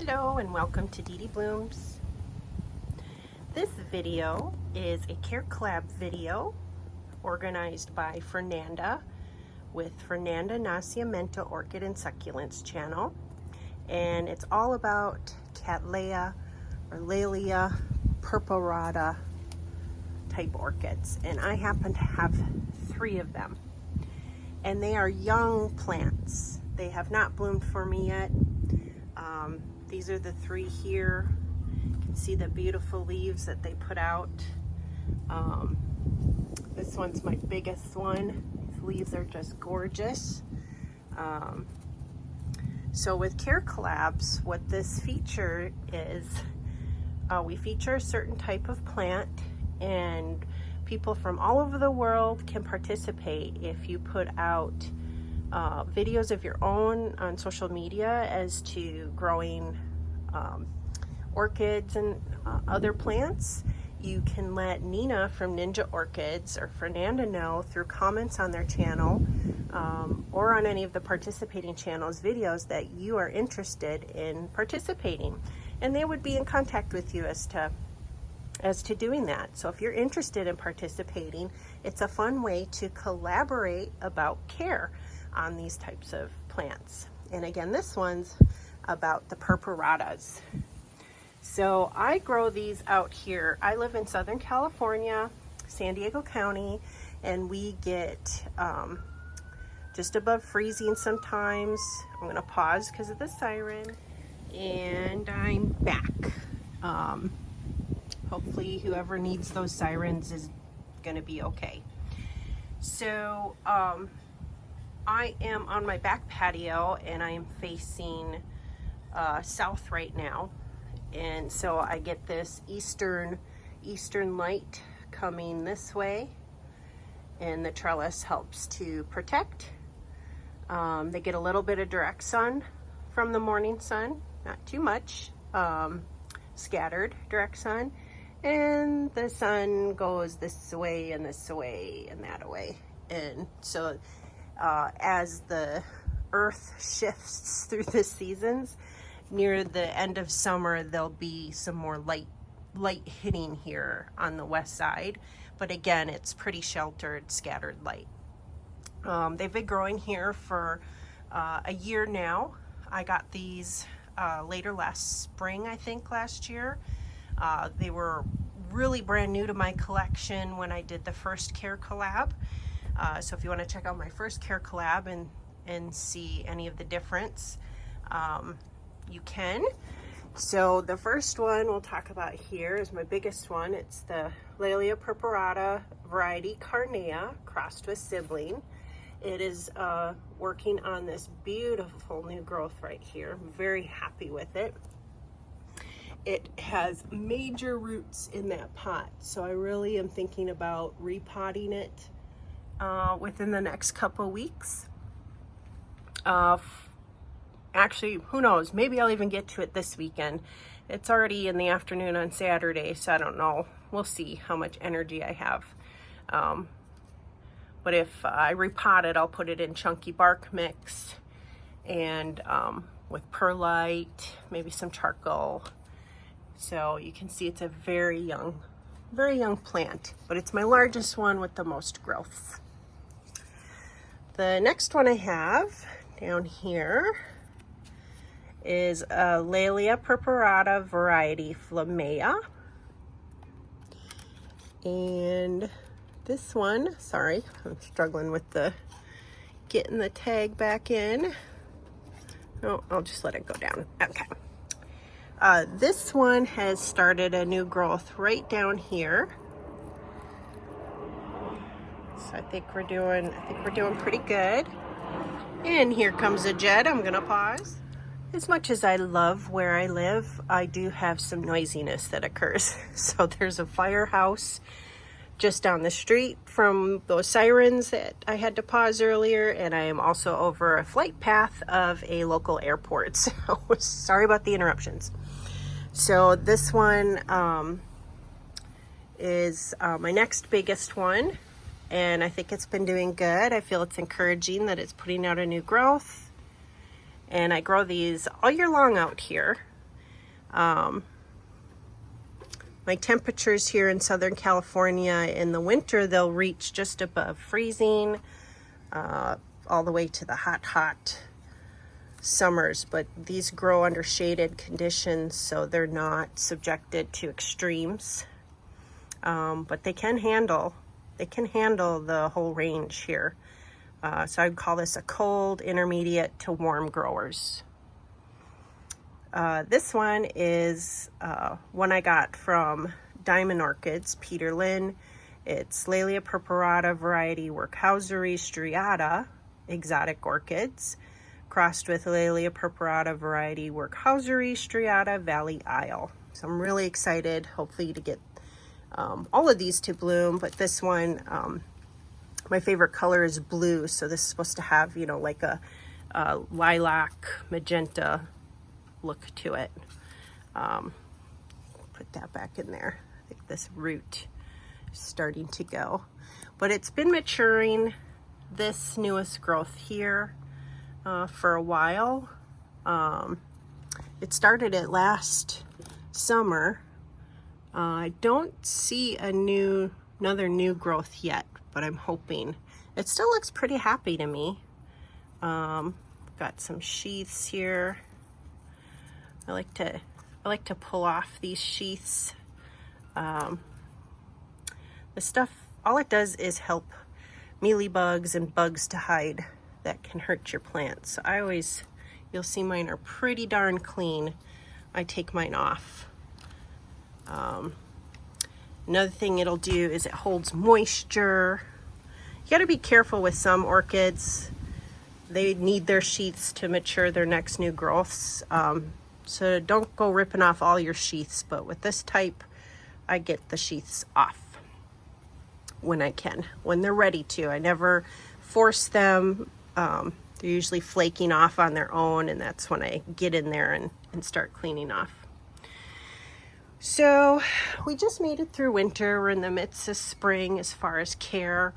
Hello and welcome to Dee Dee Blooms. This video is a care collab video organized by Fernanda with Fernanda Nascimento Orchid and Succulents channel, and it's all about Cattleya or Laelia Purpurata type orchids, and I happen to have 3 of them, and they are young plants. They have not bloomed for me yet. These are the 3 here. You can see the beautiful leaves that they put out. This one's my biggest one. These leaves are just gorgeous. So with care collabs, what this feature is, we feature a certain type of plant, and people from all over the world can participate if you put out videos of your own on social media as to growing orchids and other plants. You can let Nina from Ninja Orchids or Fernanda know through comments on their channel or on any of the participating channels videos that you are interested in participating, and they would be in contact with you as to doing that. So if you're interested in participating, it's a fun way to collaborate about care on these types of plants. And again, this one's about the purpuratas. So I grow these out here. I live in Southern California, San Diego County, and we get just above freezing sometimes. I'm gonna pause because of the siren, and I'm back. Hopefully whoever needs those sirens is gonna be okay. So I am on my back patio, and I am facing south right now, and so I get this eastern light coming this way, and the trellis helps to protect. They get a little bit of direct sun from the morning sun, not too much, scattered direct sun, and the sun goes this way and this way and that way. And so as the earth shifts through the seasons, near the end of summer there'll be some more light hitting here on the west side, but again, it's pretty sheltered, scattered light. They've been growing here for a year now. I got these later last spring, I think last year. They were really brand new to my collection when I did the first care collab. So if you want to check out my first care collab and see any of the difference, you can. So the first one we'll talk about here is my biggest one. It's the Laelia Purpurata variety Carnea crossed with sibling. It is working on this beautiful new growth right here. I'm very happy with it. It has major roots in that pot, so I really am thinking about repotting it within the next couple weeks. Actually, who knows, maybe I'll even get to it this weekend. It's already in the afternoon on Saturday, so I don't know. We'll see how much energy I have. But if I repot it, I'll put it in chunky bark mix and with perlite, maybe some charcoal. So you can see it's a very young plant, but it's my largest one with the most growth. The next one I have down here is a Laelia Purpurata variety Flammea. And this one, sorry, I'm struggling with getting the tag back in. No, I'll just let it go down. Okay. This one has started a new growth right down here. So I think we're doing pretty good. And here comes a jet. I'm gonna pause. As much as I love where I live, I do have some noisiness that occurs. So there's a firehouse just down the street from those sirens that I had to pause earlier, and I am also over a flight path of a local airport. So sorry about the interruptions. So this one is my next biggest one, and I think it's been doing good. I feel it's encouraging that it's putting out a new growth, and I grow these all year long out here. My temperatures here in Southern California in the winter, they'll reach just above freezing, all the way to the hot summers, but these grow under shaded conditions, so they're not subjected to extremes. But they can handle the whole range here. So I'd call this a cold, intermediate to warm growers. This one is one I got from Diamond Orchids, Peter Lynn. It's Laelia Purpurata variety Workhousery striata exotic orchids, crossed with Laelia Purpurata variety Workhousery striata Valley Isle. So I'm really excited, hopefully, to get all of these to bloom. But this one, my favorite color is blue, so this is supposed to have, you know, like a lilac magenta look to it. Put that back in there. I think this root is starting to go, but it's been maturing, this newest growth here, for a while. It started it last summer. I don't see another new growth yet, but I'm hoping. It still looks pretty happy to me. Got some sheaths here. I like to pull off these sheaths. The stuff, all it does is help mealybugs and bugs to hide that can hurt your plants. So you'll see mine are pretty darn clean. I take mine off. Another thing it'll do is it holds moisture. You gotta be careful with some orchids. They need their sheaths to mature their next new growths. So don't go ripping off all your sheaths, but with this type, I get the sheaths off when I can, when they're ready to. I never force them. They're usually flaking off on their own, and that's when I get in there and start cleaning off. So we just made it through winter. We're in the midst of spring as far as care.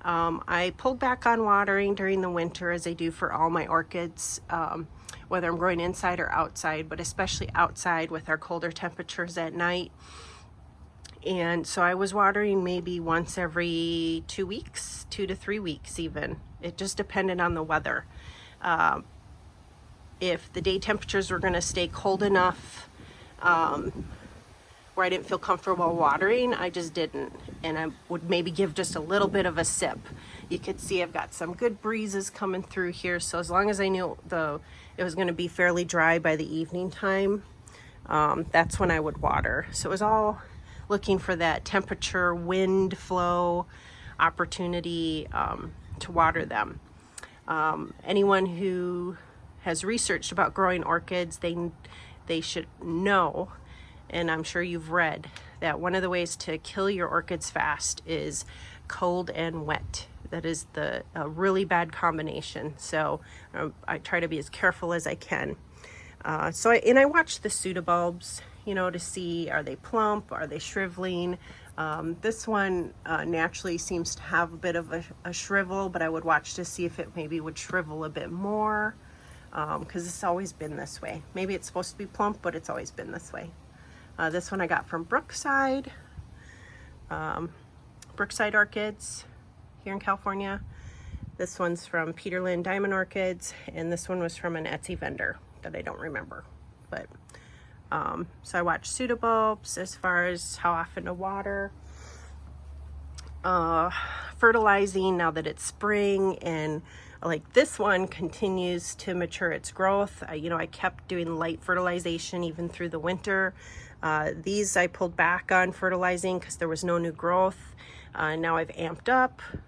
I pulled back on watering during the winter, as I do for all my orchids, whether I'm growing inside or outside, but especially outside with our colder temperatures at night. And so I was watering maybe once every 2 weeks, 2 to 3 weeks even. It just depended on the weather. If the day temperatures were going to stay cold enough where I didn't feel comfortable watering, I just didn't. And I would maybe give just a little bit of a sip. You could see I've got some good breezes coming through here. So as long as I knew it was going to be fairly dry by the evening time, that's when I would water. So it was all looking for that temperature, wind flow opportunity to water them. Anyone who has researched about growing orchids, they should know, and I'm sure you've read, that one of the ways to kill your orchids fast is cold and wet. That is a really bad combination. So I try to be as careful as I can. I watch the pseudobulbs, you know, to see, are they plump, are they shriveling? This one naturally seems to have a bit of a shrivel, but I would watch to see if it maybe would shrivel a bit more, because it's always been this way. Maybe it's supposed to be plump, but it's always been this way. This one I got from Brookside Orchids here in California. This one's from Peter Lynn Diamond Orchids, and this one was from an Etsy vendor that I don't remember. But so I watch pseudobulbs as far as how often to water. Fertilizing now that it's spring, and like this one continues to mature its growth. I kept doing light fertilization even through the winter. These I pulled back on fertilizing because there was no new growth. Now I've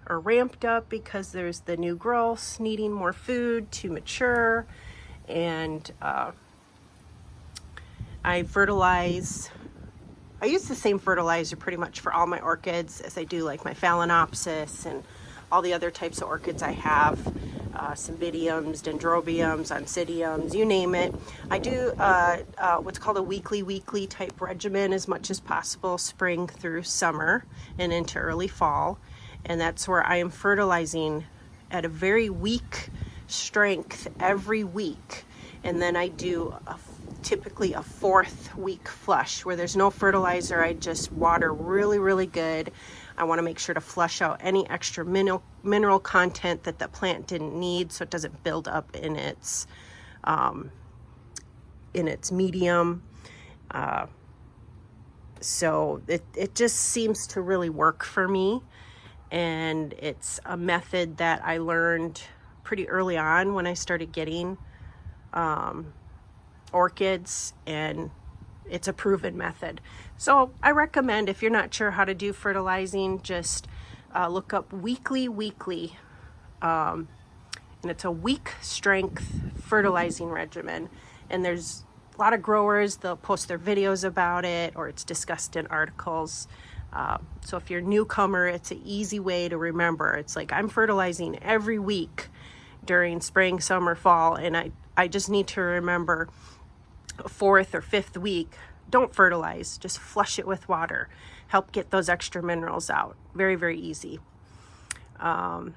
ramped up because there's the new growths needing more food to mature. And I fertilize. I use the same fertilizer pretty much for all my orchids as I do like my Phalaenopsis and all the other types of orchids I have. Cymbidiums, Dendrobiums, Oncidiums, you name it. I do what's called a weekly type regimen as much as possible, spring through summer and into early fall. And that's where I am fertilizing at a very weak strength every week. And then I do typically a 4th week flush where there's no fertilizer. I just water really, really good. I want to make sure to flush out any extra mineral content that the plant didn't need, so it doesn't build up in its medium. So it just seems to really work for me. And it's a method that I learned pretty early on when I started getting orchids, and it's a proven method. So I recommend, if you're not sure how to do fertilizing, just look up weekly, and it's a week strength fertilizing regimen. And there's a lot of growers, they'll post their videos about it, or it's discussed in articles. So if you're a newcomer, it's an easy way to remember. It's like, I'm fertilizing every week during spring, summer, fall, and I just need to remember 4th or 5th week, don't fertilize, just flush it with water. Help get those extra minerals out. Very, very easy. And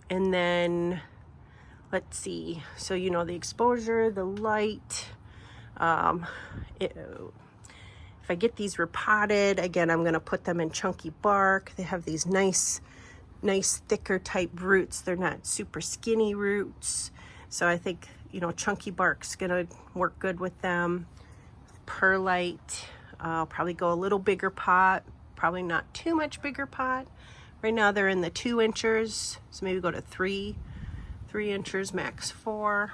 then, let's see. So, you know, the exposure, the light. If I get these repotted, again, I'm going to put them in chunky bark. They have these nice thicker type roots. They're not super skinny roots. So I think, you know, chunky bark's going to work good with them. Perlite, I'll probably go a little bigger pot, probably not too much bigger pot. Right now they're in the 2 inches, so maybe go to 3 inches, max 4.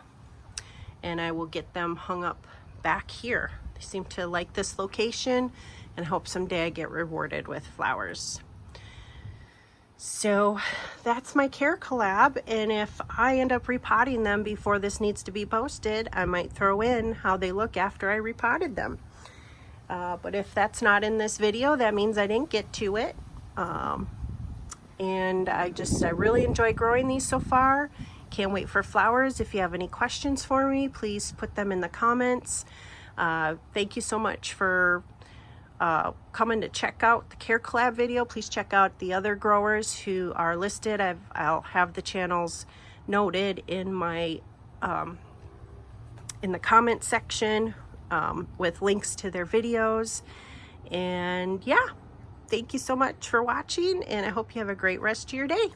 And I will get them hung up back here. They seem to like this location, and hope someday I get rewarded with flowers. So that's my care collab, and if I end up repotting them before this needs to be posted, I might throw in how they look after I repotted them. But if that's not in this video, that means I didn't get to it. And I really enjoy growing these so far. Can't wait for flowers. If you have any questions for me, please put them in the comments. Thank you so much for coming to check out the care collab video. Please check out the other growers who are listed. I'll have the channels noted in my in the comment section with links to their videos. And yeah, thank you so much for watching, and I hope you have a great rest of your day.